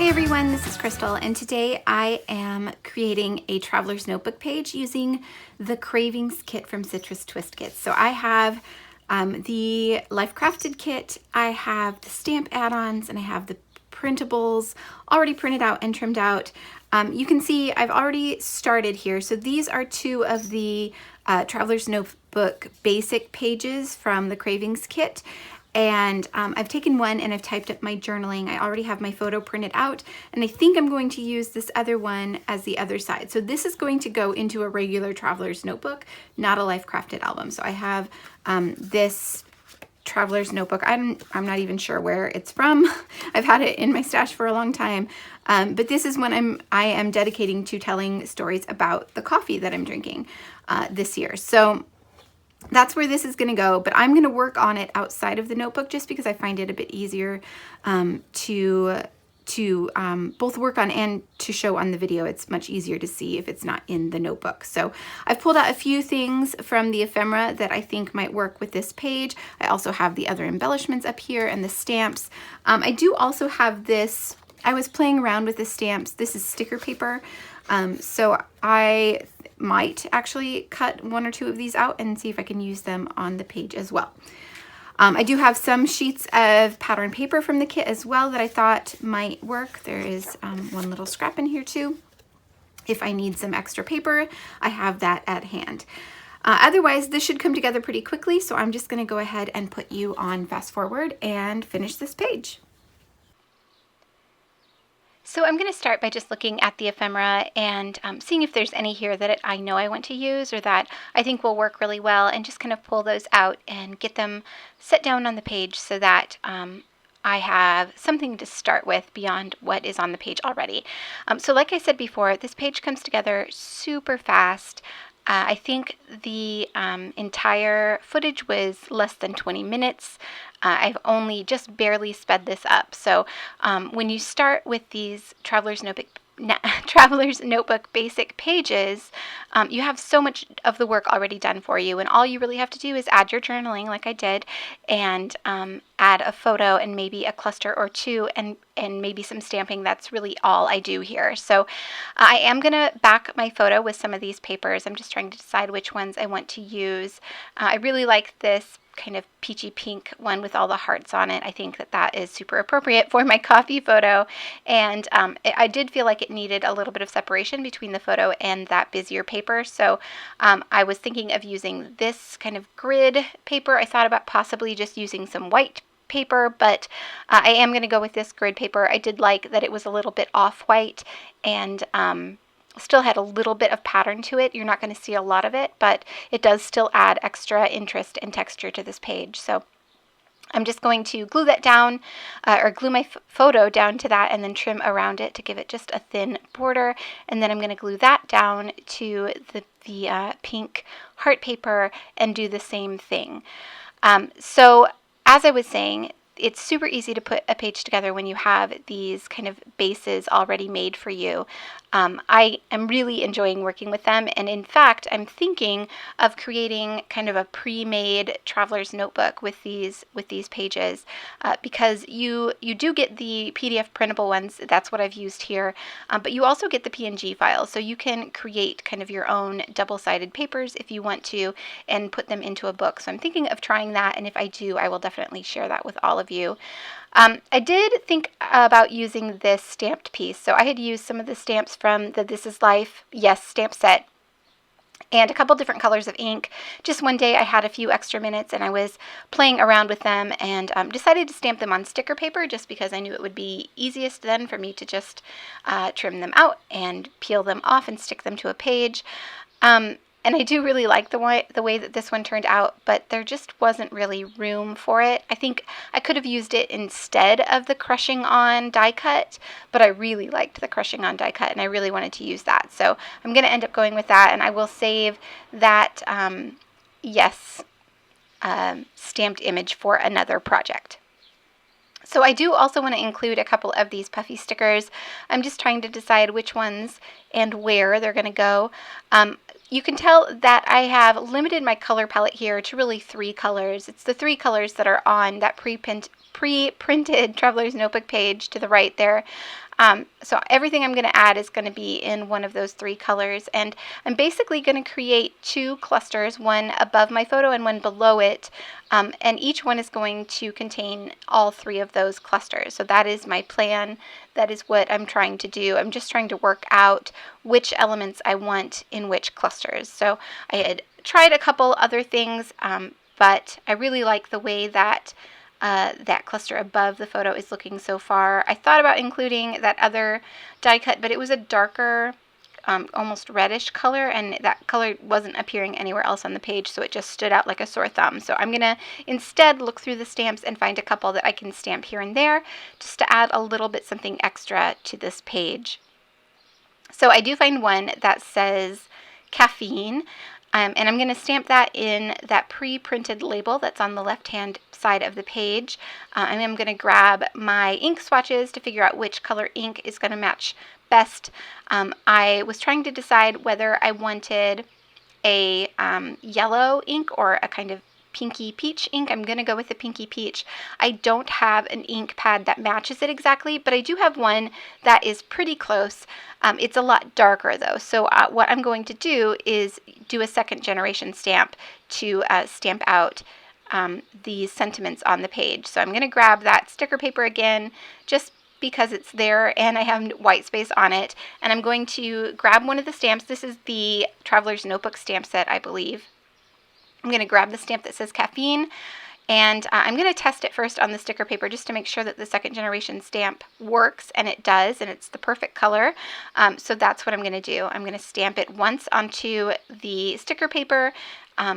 Hey everyone, this is Crystal, and today I am creating a traveler's notebook page using the Cravings kit from Citrus Twist Kits. So I have the Life Crafted kit, I have the stamp add-ons, and I have the printables already printed out and trimmed out. You can see I've already started here. So these are two of the traveler's notebook basic pages from the Cravings kit. And I've taken one and I've typed up my journaling. I already have my photo printed out, and I think I'm going to use this other one as the other side. So this is going to go into a regular traveler's notebook, not a Life Crafted album. So I have this traveler's notebook. I'm not even sure where it's from. I've had it in my stash for a long time. But this is one I am dedicating to telling stories about the coffee that I'm drinking this year. So that's where this is going to go, but I'm going to work on it outside of the notebook just because I find it a bit easier to both work on and to show on the video. It's much easier to see if it's not in the notebook. So I've pulled out a few things from the ephemera that I think might work with this page. I also have the other embellishments up here and the stamps. I do also have this. I was playing around with the stamps. This is sticker paper. So I might actually cut one or two of these out and see if I can use them on the page as well. I do have some sheets of pattern paper from the kit as well that I thought might work. There is one little scrap in here too. If I need some extra paper, I have that at hand. Otherwise, this should come together pretty quickly, so I'm just going to go ahead and put you on fast forward and finish this page. So I'm going to start by just looking at the ephemera and seeing if there's any here that I know I want to use or that I think will work really well, and just kind of pull those out and get them set down on the page so that I have something to start with beyond what is on the page already. So like I said before, this page comes together super fast. I think the entire footage was less than 20 minutes. I've only just barely sped this up. So when you start with these Traveler's Notebook basic pages, you have so much of the work already done for you, and all you really have to do is add your journaling like I did, and add a photo and maybe a cluster or two, and maybe some stamping. That's really all I do here. So I am going to back my photo with some of these papers. I'm just trying to decide which ones I want to use. I really like this kind of peachy pink one with all the hearts on it. I think that is super appropriate for my coffee photo, and I did feel like it needed a little bit of separation between the photo and that busier paper, so I was thinking of using this kind of grid paper. I thought about possibly just using some white paper, but I am going to go with this grid paper. I did like that it was a little bit off-white and still had a little bit of pattern to it. You're not going to see a lot of it, but it does still add extra interest and texture to this page. So I'm just going to glue that down, or glue my photo down to that, and then trim around it to give it just a thin border. And then I'm going to glue that down to the pink heart paper and do the same thing. So as I was saying, it's super easy to put a page together when you have these kind of bases already made for you. I am really enjoying working with them, and in fact, I'm thinking of creating kind of a pre-made traveler's notebook with these pages, because you do get the PDF printable ones. That's what I've used here, but you also get the PNG files, so you can create kind of your own double-sided papers if you want to and put them into a book. So I'm thinking of trying that, and if I do, I will definitely share that with all of you. I did think about using this stamped piece. So I had used some of the stamps from the This Is Life Yes stamp set and a couple different colors of ink. Just one day I had a few extra minutes and I was playing around with them, and decided to stamp them on sticker paper just because I knew it would be easiest then for me to just trim them out and peel them off and stick them to a page. And I do really like the way that this one turned out, but there just wasn't really room for it. I think I could have used it instead of the crushing on die cut, but I really liked the crushing on die cut and I really wanted to use that. So I'm going to end up going with that, and I will save that stamped image for another project. So I do also want to include a couple of these puffy stickers. I'm just trying to decide which ones and where they're going to go. You can tell that I have limited my color palette here to really 3 colors. It's the 3 colors that are on that pre-printed Traveler's Notebook page to the right there. So everything I'm going to add is going to be in one of those 3 colors, and I'm basically going to create 2 clusters, one above my photo and one below it, and each one is going to contain all 3 of those clusters. So that is my plan. That is what I'm trying to do. I'm just trying to work out which elements I want in which clusters. So I had tried a couple other things, but I really like the way that that cluster above the photo is looking so far. I thought about including that other die cut, but it was a darker, almost reddish color, and that color wasn't appearing anywhere else on the page, so it just stood out like a sore thumb. So I'm going to instead look through the stamps and find a couple that I can stamp here and there, just to add a little bit something extra to this page. So I do find one that says caffeine, and I'm going to stamp that in that pre-printed label that's on the left-hand side of the page. And I'm going to grab my ink swatches to figure out which color ink is going to match best. I was trying to decide whether I wanted a yellow ink or a kind of pinky peach ink. I'm going to go with the pinky peach. I don't have an ink pad that matches it exactly, but I do have one that is pretty close. It's a lot darker though, so what I'm going to do is do a 2nd generation stamp to stamp out these sentiments on the page. So I'm going to grab that sticker paper again, just because it's there and I have white space on it, and I'm going to grab one of the stamps. This is the Traveler's Notebook stamp set, I believe. I'm going to grab the stamp that says caffeine, and I'm going to test it first on the sticker paper just to make sure that the 2nd generation stamp works, and it does, and it's the perfect color. So that's what I'm going to do. I'm going to stamp it once onto the sticker paper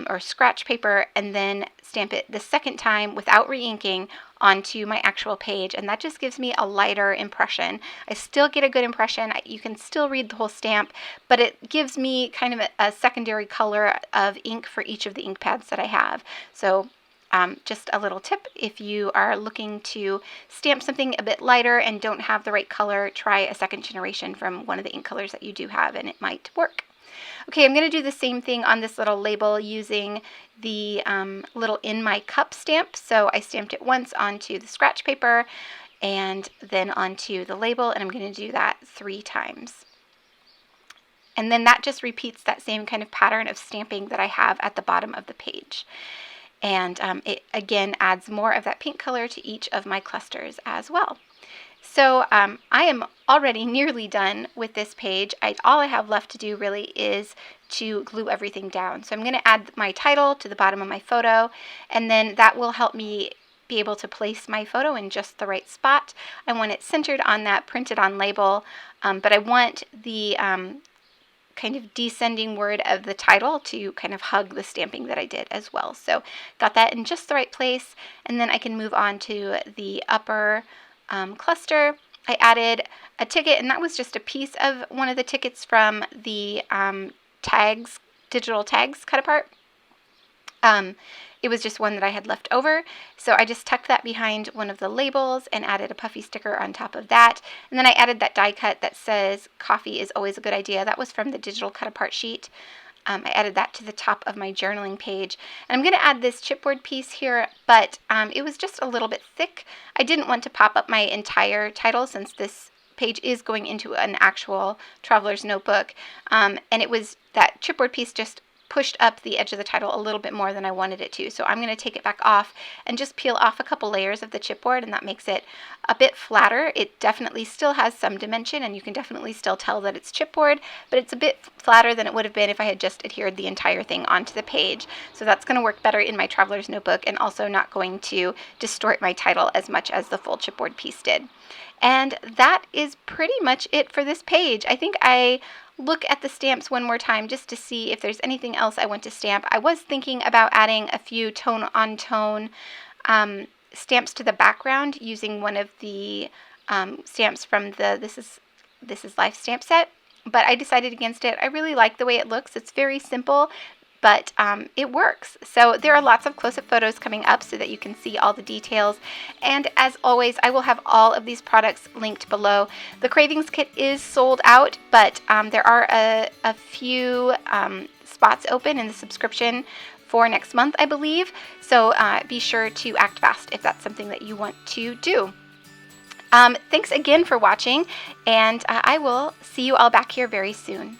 or scratch paper, and then stamp it the 2nd time without re-inking onto my actual page, and that just gives me a lighter impression. I still get a good impression. You can still read the whole stamp, but it gives me kind of a secondary color of ink for each of the ink pads that I have. So just a little tip, if you are looking to stamp something a bit lighter and don't have the right color, try a 2nd generation from one of the ink colors that you do have, and it might work. Okay, I'm going to do the same thing on this little label using the little In My Cup stamp. So I stamped it once onto the scratch paper and then onto the label, and I'm going to do that 3 times. And then that just repeats that same kind of pattern of stamping that I have at the bottom of the page. And it again adds more of that pink color to each of my clusters as well. So I am already nearly done with this page. All I have left to do really is to glue everything down. So I'm going to add my title to the bottom of my photo, and then that will help me be able to place my photo in just the right spot. I want it centered on that printed on label, but I want the kind of descending word of the title to kind of hug the stamping that I did as well. So got that in just the right place, and then I can move on to the upper cluster. I added a ticket, and that was just a piece of one of the tickets from the digital tags cut apart. It was just one that I had left over, so I just tucked that behind one of the labels and added a puffy sticker on top of that. And then I added that die cut that says coffee is always a good idea. That was from the digital cut apart sheet. I added that to the top of my journaling page. And I'm going to add this chipboard piece here, but it was just a little bit thick. I didn't want to pop up my entire title since this page is going into an actual traveler's notebook. And it was that chipboard piece just pushed up the edge of the title a little bit more than I wanted it to. So I'm going to take it back off and just peel off a couple layers of the chipboard, and that makes it a bit flatter. It definitely still has some dimension, and you can definitely still tell that it's chipboard, but it's a bit flatter than it would have been if I had just adhered the entire thing onto the page. So that's going to work better in my traveler's notebook, and also not going to distort my title as much as the full chipboard piece did. And that is pretty much it for this page. I think I look at the stamps one more time just to see if there's anything else I want to stamp. I was thinking about adding a few tone-on-tone stamps to the background using one of the stamps from the This is Life stamp set, but I decided against it. I really like the way it looks. It's very simple, but it works. So there are lots of close-up photos coming up so that you can see all the details. And as always, I will have all of these products linked below. The Cravings Kit is sold out, but there are a few spots open in the subscription for next month, I believe. So be sure to act fast if that's something that you want to do. Thanks again for watching, and I will see you all back here very soon.